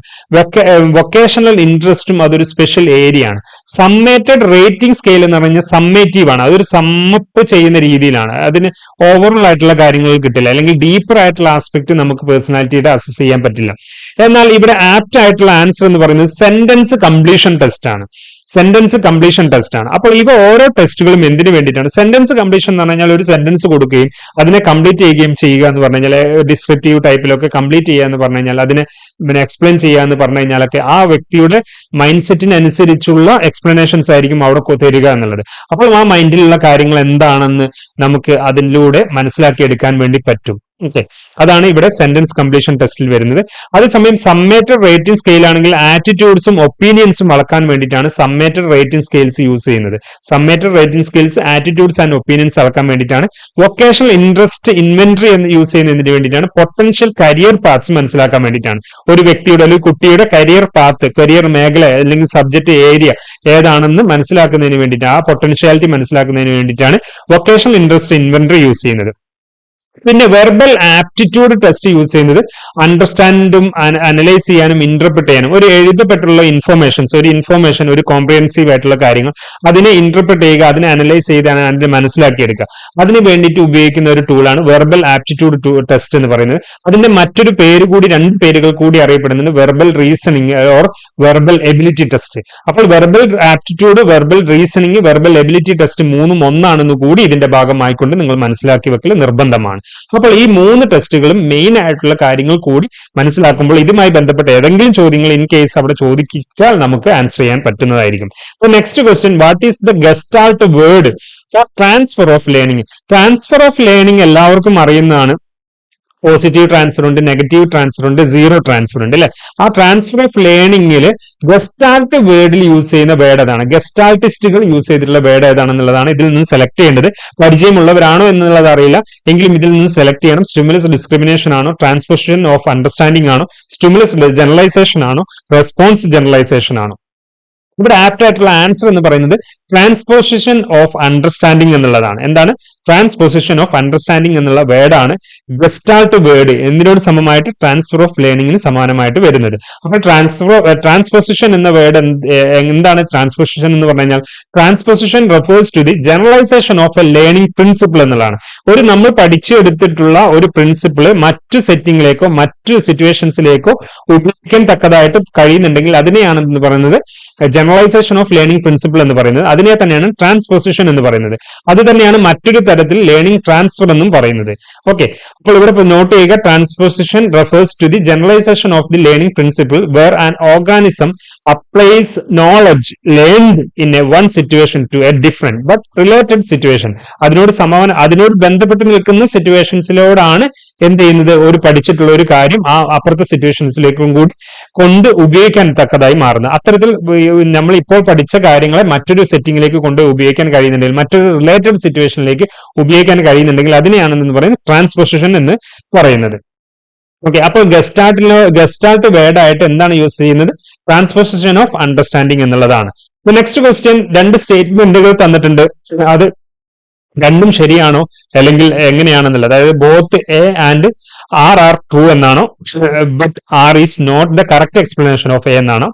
വൊക്കേഷണൽ ഇൻട്രസ്റ്റും അതൊരു സ്പെഷ്യൽ ഏരിയ ആണ്. സമ്മേറ്റഡ് റേറ്റിംഗ് സ്കെയിൽ എന്ന് പറഞ്ഞാൽ സമ്മേറ്റീവ് ആണ്. അതൊരു സമ്മപ്പ് ചെയ്യുന്ന രീതിയിലാണ്. അതിന് ഓവറോൾ ആയിട്ടുള്ള കാര്യങ്ങൾ കിട്ടില്ല, അല്ലെങ്കിൽ ഡീപ്പർ ആയിട്ടുള്ള ആസ്പെക്ട് നമുക്ക് പേഴ്സണാലിറ്റിയുടെ അസസ് ചെയ്യാൻ പറ്റില്ല. എന്നാൽ ഇവിടെ ആപ്റ്റ് ആയിട്ടുള്ള ആൻസർ എന്ന് പറയുന്നത് സെന്റൻസ് കംപ്ലീഷൻ ടെസ്റ്റ് ആണ്. സെന്റൻസ് കംപ്ലീഷൻ ടെസ്റ്റ് ആണ്. അപ്പോൾ ഇവ ഓരോ ടെസ്റ്റുകളും എന്തിനു വേണ്ടിയിട്ടാണ്? സെന്റൻസ് കംപ്ലീഷൻ എന്ന് പറഞ്ഞാൽ ഒരു സെന്റൻസ് കൊടുക്കുകയും അതിനെ കംപ്ലീറ്റ് ചെയ്യുകയും ചെയ്യുക എന്ന് പറഞ്ഞു കഴിഞ്ഞാൽ, ഡിസ്ക്രിപ്റ്റീവ് ടൈപ്പിലൊക്കെ കംപ്ലീറ്റ് ചെയ്യുക എന്ന് പറഞ്ഞു കഴിഞ്ഞാൽ, അതിനെ എക്സ്പ്ലെയിൻ ചെയ്യുക എന്ന് പറഞ്ഞു കഴിഞ്ഞാലൊക്കെ ആ വ്യക്തിയുടെ മൈൻഡ് സെറ്റിനനുസരിച്ചുള്ള എക്സ്പ്ലനേഷൻസ് ആയിരിക്കും അവിടെ തരിക എന്നുള്ളത്. അപ്പോൾ ആ മൈൻഡിലുള്ള കാര്യങ്ങൾ എന്താണെന്ന് നമുക്ക് അതിലൂടെ മനസ്സിലാക്കിയെടുക്കാൻ വേണ്ടി പറ്റും. ഓക്കെ, അതാണ് ഇവിടെ സെന്റൻസ് കംപ്ലീഷൻ ടെസ്റ്റിൽ വരുന്നത്. അതേസമയം സമ്മേറ്റഡ് റേറ്റിംഗ് സ്കെയിൽ ആണെങ്കിൽ ആറ്റിറ്റ്യൂഡ്സും ഒപ്പീനിയൻസും അളക്കാൻ വേണ്ടിയിട്ടാണ് സമ്മേറ്റഡ് റേറ്റിംഗ് സ്കെയിൽസ് യൂസ് ചെയ്യുന്നത്. Summated rating scales attitudes and opinions അളക്കാൻ വേണ്ടിയിട്ടാണ്. വൊക്കേഷണൽ ഇൻട്രസ്റ്റ് ഇൻവെന്ററി എന്ന് യൂസ് ചെയ്യുന്നതിന് വേണ്ടിയിട്ടാണ്. പൊട്ടൻഷ്യൽ കരിയർ പാത്സ് മനസ്സിലാക്കാൻ വേണ്ടിയിട്ടാണ്. ഒരു വ്യക്തിയുടെ അല്ലെങ്കിൽ കുട്ടിയുടെ കരിയർ പാത്ത്, കരിയർ മേഖല അല്ലെങ്കിൽ സബ്ജക്ട് ഏരിയ ഏതാണെന്ന് മനസ്സിലാക്കുന്നതിന് വേണ്ടിയിട്ടാണ്, ആ പൊട്ടൻഷ്യാലിറ്റി മനസ്സിലാക്കുന്നതിന് വേണ്ടിയിട്ടാണ് വൊക്കേഷണൽ ഇൻട്രസ്റ്റ് ഇൻവെന്ററി യൂസ് ചെയ്യുന്നത്. പിന്നെ വെർബൽ ആപ്റ്റിറ്റ്യൂഡ് ടെസ്റ്റ് യൂസ് ചെയ്യുന്നത് അണ്ടർസ്റ്റാൻഡും അനലൈസ് ചെയ്യാനും ഇന്റർപ്രിറ്റ് ചെയ്യാനും. ഒരു എഴുതപ്പെട്ടുള്ള ഇൻഫർമേഷൻസ്, ഒരു ഇൻഫർമേഷൻ, ഒരു കോംപ്രിഹെൻസീവ് ആയിട്ടുള്ള കാര്യങ്ങൾ അതിനെ ഇന്റർപ്രിറ്റ് ചെയ്യുക, അതിനെ അനലൈസ് ചെയ്താണ് അതിനെ മനസ്സിലാക്കിയെടുക്കുക. അതിന് വേണ്ടിയിട്ട് ഉപയോഗിക്കുന്ന ഒരു ടൂളാണ് വെർബൽ ആപ്റ്റിറ്റ്യൂഡ് ടെസ്റ്റ് എന്ന് പറയുന്നത്. അതിന്റെ മറ്റൊരു പേര് കൂടി, 2 പേരുകൾ കൂടി അറിയപ്പെടുന്നുണ്ട്, verbal reasoning or verbal ability test. അപ്പോൾ verbal aptitude, verbal reasoning, verbal ability test മൂന്നും ഒന്നാണെന്ന് കൂടി ഇതിന്റെ ഭാഗമായിക്കൊണ്ട് നിങ്ങൾ മനസ്സിലാക്കി വെക്കൽ നിർബന്ധമാണ്. അപ്പോൾ ഈ 3 ടെസ്റ്റുകളും മെയിൻ ആയിട്ടുള്ള കാര്യങ്ങൾ കൂടി മനസ്സിലാക്കുമ്പോൾ ഇതുമായി ബന്ധപ്പെട്ട ഏതെങ്കിലും ചോദ്യങ്ങൾ ഇൻ കേസ് അവിടെ ചോദിച്ചാൽ നമുക്ക് ആൻസർ ചെയ്യാൻ പറ്റുന്നതായിരിക്കും. Next question, what is the gestalt word for transfer of learning? Transfer of learning എല്ലാവർക്കും അറിയുന്നതാണ്. പോസിറ്റീവ് ട്രാൻസ്ഫർ ഉണ്ട്, നെഗറ്റീവ് ട്രാൻസ്ഫർ ഉണ്ട്, സീറോ ട്രാൻസ്ഫർ ഉണ്ട്, അല്ലെ? ആ ട്രാൻസ്ഫർ ഓഫ് ലേണിംഗിൽ ഗസ്റ്റാൾട്ട് വേർഡിൽ യൂസ് ചെയ്യുന്ന വേർഡ് ഏതാണ്? ഗസ്റ്റാൾട്ടിസ്റ്റുകൾ യൂസ് ചെയ്തിട്ടുള്ള വേർഡ് ഏതാണെന്നുള്ളതാണ് ഇതിൽ നിന്ന് സെലക്ട് ചെയ്യേണ്ടത്. പരിചയമുള്ളവരാണോ എന്നുള്ളത് അറിയില്ല, എങ്കിലും ഇതിൽ നിന്ന് സെലക്ട് ചെയ്യണം. സ്റ്റിമുലസ് ഡിസ്ക്രിമിനേഷൻ ആണോ? ട്രാൻസ്പോസിഷൻ ഓഫ് അണ്ടർസ്റ്റാൻഡിംഗ് ആണോ? സ്റ്റിമുലസ് ജനറലൈസേഷൻ ആണോ? റെസ്പോൺസ് ജനറലൈസേഷൻ ആണോ? ഇവിടെ ആപ്റ്റ് ആയിട്ടുള്ള ആൻസർ എന്ന് പറയുന്നത് ട്രാൻസ്പോസിഷൻ ഓഫ് അണ്ടർസ്റ്റാൻഡിങ് എന്നുള്ളതാണ്. എന്താണ് ട്രാൻസ്പോസിഷൻ ഓഫ് അണ്ടർസ്റ്റാൻഡിങ് എന്നുള്ള വേർഡാണ് ഗസ്റ്റാൾട്ട് വേർഡ് എന്നതിനോട് സമമായിട്ട് ട്രാൻസ്ഫർ ഓഫ് ലേണിംഗിന് സമാനമായിട്ട് വരുന്നത്. അപ്പൊ ട്രാൻസ്പോസിഷൻ എന്ന വേർഡ് എന്താണ് ട്രാൻസ്പോസിഷൻ എന്ന് പറഞ്ഞു കഴിഞ്ഞാൽ transposition refers to the generalisation of a learning principle എന്നുള്ളതാണ്. നമ്മൾ പഠിച്ചെടുത്തിട്ടുള്ള ഒരു പ്രിൻസിപ്പിൾ മറ്റു സെറ്റിംഗിലേക്കോ മറ്റു സിറ്റുവേഷൻസിലേക്കോ ഉപയോഗിക്കാൻ തക്കതായിട്ട് കഴിയുന്നുണ്ടെങ്കിൽ അതിനെയാണ് എന്ന് പറയുന്നത് ജനറലൈസേഷൻ ഓഫ് ലേണിംഗ് പ്രിൻസിപ്പിൾ എന്ന് പറയുന്നത്. അതിനെ തന്നെയാണ് ട്രാൻസ്പോസിഷൻ എന്ന് പറയുന്നത്. അത് തന്നെയാണ് മറ്റൊരു തരത്തിൽ ലേണിംഗ് ട്രാൻസ്ഫർ എന്നും പറയുന്നത്. ഓക്കെ, അപ്പോൾ ഇവിടെ നോട്ട് ചെയ്യുക, transposition refers to the generalisation of the learning principle where an organism applies knowledge learned in a one situation to a different but related situation. അതിനോട് ബന്ധപ്പെട്ട് നിൽക്കുന്ന സിറ്റുവേഷൻസിലോടാണ് എന്ത് ചെയ്യുന്നത്, ഒരു പഠിച്ചിട്ടുള്ള ഒരു കാര്യം ആ അപ്പുറത്തെ സിറ്റുവേഷൻസിലേക്കും കൂടി കൊണ്ട് ഉപയോഗിക്കാൻ തക്കതായി മാറുന്നത്. അത്തരത്തിൽ നമ്മൾ ഇപ്പോൾ പഠിച്ച കാര്യങ്ങളെ മറ്റൊരു സെറ്റിംഗിലേക്ക് കൊണ്ട് ഉപയോഗിക്കാൻ കഴിയുന്നുണ്ടെങ്കിൽ, മറ്റൊരു റിലേറ്റഡ് സിറ്റുവേഷനിലേക്ക് ഉപയോഗിക്കാൻ കഴിയുന്നുണ്ടെങ്കിൽ അതിനെയാണെന്ന് പറയുന്നത് ട്രാൻസ്പോസിഷൻ എന്ന് പറയുന്നത്. ഓക്കെ, അപ്പോൾ ഗസ്റ്റാൾട്ട് വേർഡ് ആയിട്ട് എന്താണ് യൂസ് ചെയ്യുന്നത്, ട്രാൻസ്പോസിഷൻ ഓഫ് അണ്ടർസ്റ്റാൻഡിങ് എന്നുള്ളതാണ്. നെക്സ്റ്റ് ക്വസ്റ്റ്യൻ, രണ്ട് സ്റ്റേറ്റ്മെന്റുകൾ തന്നിട്ടുണ്ട്. അത് രണ്ടും ശരിയാണോ അല്ലെങ്കിൽ എങ്ങനെയാണെന്നുള്ളത്, അതായത് both A and R are true എന്നാണോ, but R is not the correct explanation of A എന്നാണോ,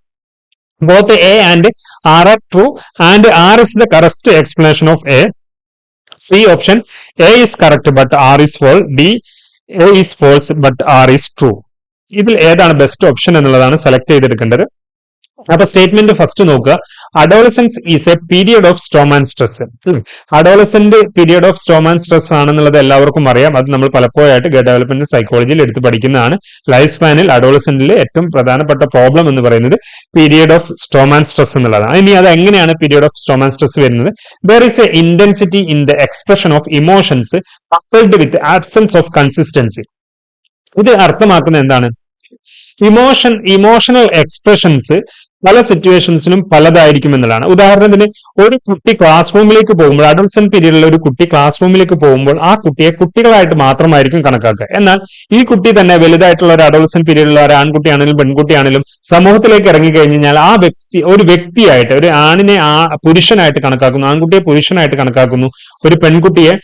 both A and R are true and R is the correct explanation of A. C option, A is correct but R is false. D, A is false but R is true. ഇതിൽ ഏതാണ് best option എന്നുള്ളതാണ് select ചെയ്തെടുക്കേണ്ടത്. അപ്പൊ statement first നോക്കുക. Adolescence is A period of storm and stress. Adolescent period of storm and stress ആണെന്നുള്ളത് എല്ലാവർക്കും അറിയാം. അത് നമ്മൾ പലപ്പോഴായിട്ട് ഡെവലപ്മെന്റ് സൈക്കോളജിയിൽ എടുത്ത് പഠിക്കുന്നതാണ്. ലൈഫ് സ്പാനിൽ അഡോളസന്റിൽ ഏറ്റവും പ്രധാനപ്പെട്ട പ്രോബ്ലം എന്ന് പറയുന്നത് period of storm and stress എന്നുള്ളതാണ്. ഇനി അത് എങ്ങനെയാണ് period of storm and stress വരുന്നത്? There is a intensity in the expression of emotions coupled with absence of consistency. ഇത് അർത്ഥമാക്കുന്നത് എന്താണ്? ഇമോഷണൽ എക്സ്പ്രഷൻസ് പല സിറ്റുവേഷൻസിനും പലതായിരിക്കും എന്നുള്ളതാണ്. ഉദാഹരണത്തിന്, ഒരു കുട്ടി ക്ലാസ് റൂമിലേക്ക് പോകുമ്പോൾ, അഡോളസന്റ് പീരീഡിൽ ഒരു കുട്ടി ക്ലാസ് റൂമിലേക്ക് പോകുമ്പോൾ ആ കുട്ടിയെ കുട്ടികളായിട്ട് മാത്രമായിരിക്കും കണക്കാക്കുക. എന്നാൽ ഈ കുട്ടി തന്നെ വലുതായിട്ടുള്ള ഒരു അഡോളസന്റ് പീരീഡിലുള്ള ഒരു ആൺകുട്ടിയാണെങ്കിലും പെൺകുട്ടിയാണെങ്കിലും സമൂഹത്തിലേക്ക് ഇറങ്ങി കഴിഞ്ഞാൽ ആ വ്യക്തി ഒരു വ്യക്തിയായിട്ട്, ഒരു ആണിനെ പുരുഷനായിട്ട് കണക്കാക്കുന്നു, ആൺകുട്ടിയെ പുരുഷനായിട്ട് കണക്കാക്കുന്നു, ഒരു പെൺകുട്ടിയെ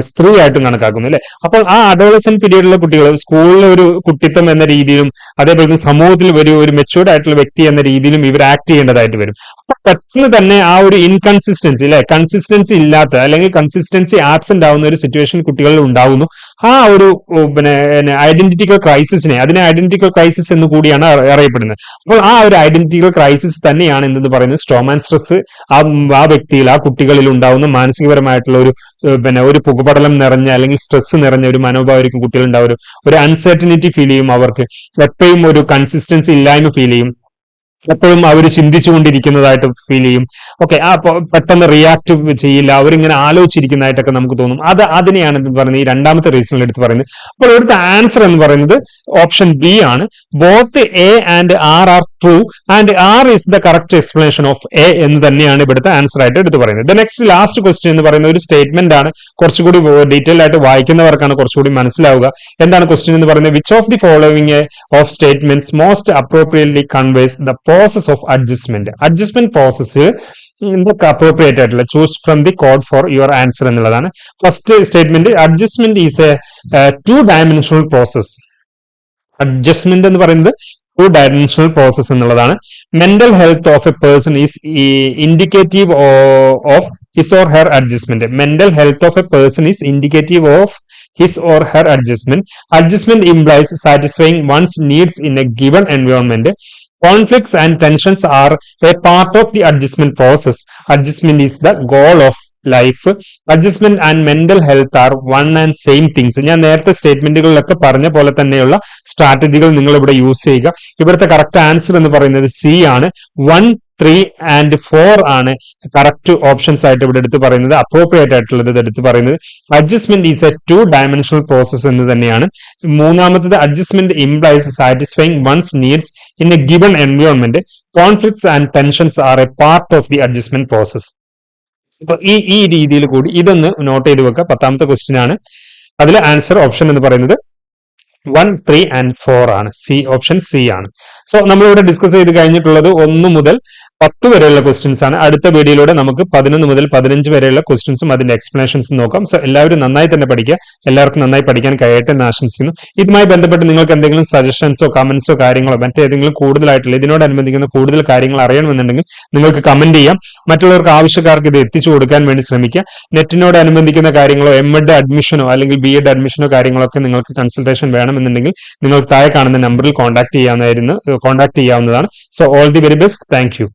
സ്ത്രീ ആയിട്ടും കണക്കാക്കുന്നു, അല്ലെ? അപ്പോൾ ആ അഡോളസന്റ് പീരീഡിലുള്ള കുട്ടികൾ സ്കൂളിൽ ഒരു കുട്ടിത്വം എന്ന രീതിയിലും അതേപോലെ തന്നെ സമൂഹത്തിൽ ഒരു മെച്യൂർഡ് ആയിട്ടുള്ള വ്യക്തി എന്ന രീതിയിലും ഇവർ ആക്ട് ചെയ്യേണ്ടതായിട്ട് വരും. അപ്പൊ പെട്ടെന്ന് തന്നെ ആ ഒരു ഇൻകൺസിസ്റ്റൻസി, അല്ലെ, കൺസിസ്റ്റൻസി ഇല്ലാത്ത അല്ലെങ്കിൽ കൺസിസ്റ്റൻസി ആബ്സെന്റ് ആവുന്ന ഒരു സിറ്റുവേഷൻ കുട്ടികളിൽ ഉണ്ടാവുന്നു. ആ ഒരു ഐഡന്റിറ്റിക്കൽ ക്രൈസിസിനെ, അതിനെ ഐഡന്റിറ്റിക്കൽ ക്രൈസിസ് എന്ന് കൂടിയാണ് അറിയപ്പെടുന്നത്. അപ്പോൾ ആ ഒരു ഐഡന്റിറ്റിക്കൽ ക്രൈസിസ് തന്നെയാണ് എന്തെന്ന് പറയുന്നത് സ്റ്റോം ആൻഡ് സ്ട്രെസ്. ആ വ്യക്തിയിൽ, ആ കുട്ടികളിൽ ഉണ്ടാവുന്ന മാനസികപരമായിട്ടുള്ള ഒരു പുകപടലം നിറഞ്ഞ അല്ലെങ്കിൽ സ്ട്രെസ് നിറഞ്ഞ ഒരു മനോഭാവമായിരിക്കും കുട്ടികളുണ്ടാവും. ഒരു അൺസർട്ടനിറ്റി ഫീൽ ചെയ്യും, അവർക്ക് എപ്പോഴും ഒരു കൺസിസ്റ്റൻസി ഇല്ലായ്മ ഫീൽ ചെയ്യും, എപ്പോഴും അവർ ചിന്തിച്ചുകൊണ്ടിരിക്കുന്നതായിട്ട് ഫീൽ ചെയ്യും. ഓക്കെ, ആ പെട്ടെന്ന് റിയാക്ട് ചെയ്യില്ല, അവരിങ്ങനെ ആലോചിച്ചിരിക്കുന്നതായിട്ടൊക്കെ നമുക്ക് തോന്നും. അതിനെയാണ് എന്ത് പറയുന്നത് ഈ രണ്ടാമത്തെ റീസണിൽ എടുത്ത് പറയുന്നത്. അപ്പോൾ ഇവിടുത്തെ ആൻസർ എന്ന് പറയുന്നത് ഓപ്ഷൻ ബി ആണ്. Both A and R are true and R is the correct explanation of A എന്ന് തന്നെയാണ് ഇവിടുത്തെ ആൻസർ ആയിട്ട് എടുത്ത് പറയുന്നത്. നെക്സ്റ്റ് ലാസ്റ്റ് ക്വസ്റ്റ്യൻ എന്ന് പറയുന്നത് ഒരു സ്റ്റേറ്റ്മെന്റ് ആണ്. കുറച്ചുകൂടി ഡീറ്റെയിൽ ആയിട്ട് വായിക്കുന്നവർക്കാണ് കുറച്ചുകൂടി മനസ്സിലാവുക. എന്താണ് ക്വസ്റ്റ്യൻ എന്ന് പറയുന്നത്? Which of the following of statements most appropriately conveys the process of adjustment. Adjustment process appropriate ആയിട്ടുള്ള choose from the code for your answer എന്നുള്ളതാണ്. First statement, adjustment is a two dimensional process. Adjustment എന്ന് പറയുന്നത് two dimensional process എന്നുള്ളതാണ്. Mental health of a person is indicative of his or her adjustment. Mental health of a person is indicative of his or her adjustment. Adjustment implies satisfying one's needs in a given environment. Conflicts and tensions are a part of the adjustment process. Adjustment is the goal of life. Adjustment and mental health are one and same things. ഞാൻ നേരത്തെ സ്റ്റേറ്റ്മെന്റുകളിലൊക്കെ പറഞ്ഞ പോലെ തന്നെയുള്ള സ്ട്രാറ്റജികൾ നിങ്ങൾ ഇവിടെ use ചെയ്യുക. ഇവിടുത്തെ correct answer എന്ന് പറയുന്നത് സി ആണ്. 1, 3 and 4 ആണ് കറക്റ്റ് ഓപ്ഷൻസ് ആയിട്ട് ഇവിടെ എടുത്ത് പറയുന്നത്. അപ്രോപ്രിയേറ്റ് ആയിട്ടുള്ളത് എടുത്ത് പറയുന്നത് adjustment is a two dimensional process എന്ന് തന്നെയാണ്. മൂന്നാമത്തത് adjustment implies satisfying one's needs in a given environment. Conflicts and tensions are a part of the adjustment process. അപ്പൊ ഈ രീതിയിൽ കൂടി ഇതൊന്ന് നോട്ട് ചെയ്ത് വെക്കുക. 10ാമത്തെ ക്വസ്റ്റ്യൻ ആണ്. അതിലെ ആൻസർ ഓപ്ഷൻ എന്ന് പറയുന്നത് 1, 3 and 4 ആണ്. ഓപ്ഷൻ സി ആണ്. സോ നമ്മളിവിടെ ഡിസ്കസ് ചെയ്ത് കഴിഞ്ഞിട്ടുള്ളത് 1 മുതൽ 10 വരെയുള്ള ക്വസ്റ്റ്യൻസ് ആണ്. അടുത്ത വീഡിയോയിലൂടെ നമുക്ക് 11 മുതൽ 15 വരെയുള്ള ക്വസ്റ്റ്യൻസും അതിന്റെ എക്സ്പ്ലനേഷൻസും നോക്കാം. സോ എല്ലാവരും നന്നായി തന്നെ പഠിക്കുക. എല്ലാവർക്കും നന്നായി പഠിക്കാൻ കഴിയട്ടെ എന്ന് ആശംസിക്കുന്നു. ഇതുമായി ബന്ധപ്പെട്ട് നിങ്ങൾക്ക് എന്തെങ്കിലും സജഷൻസോ കമന്റ്സോ കാര്യങ്ങളോ മറ്റേതെങ്കിലും കൂടുതലായിട്ടുള്ള ഇതിനോടനുബന്ധിക്കുന്ന കൂടുതൽ കാര്യങ്ങൾ അറിയണമെന്നുണ്ടെങ്കിൽ നിങ്ങൾക്ക് കമന്റ് ചെയ്യാം. മറ്റുള്ളവർക്ക് ആവശ്യക്കാർക്ക് ഇത് എത്തിച്ചു കൊടുക്കാൻ വേണ്ടി ശ്രമിക്കുക. നെറ്റിനോടനുബന്ധിക്കുന്ന കാര്യങ്ങളോ എംഎഡ് അഡ്മിഷനോ അല്ലെങ്കിൽ ബി.എഡ് അഡ്മിഷനോ കാര്യങ്ങളോ ഒക്കെ നിങ്ങൾക്ക് കൺസൾട്ടേഷൻ വേണമെന്നുണ്ടെങ്കിൽ നിങ്ങൾക്ക് താഴെ കാണുന്ന നമ്പറിൽ കോൺടാക്ട് ചെയ്യാവുന്നതാണ്. So all the very best. Thank you.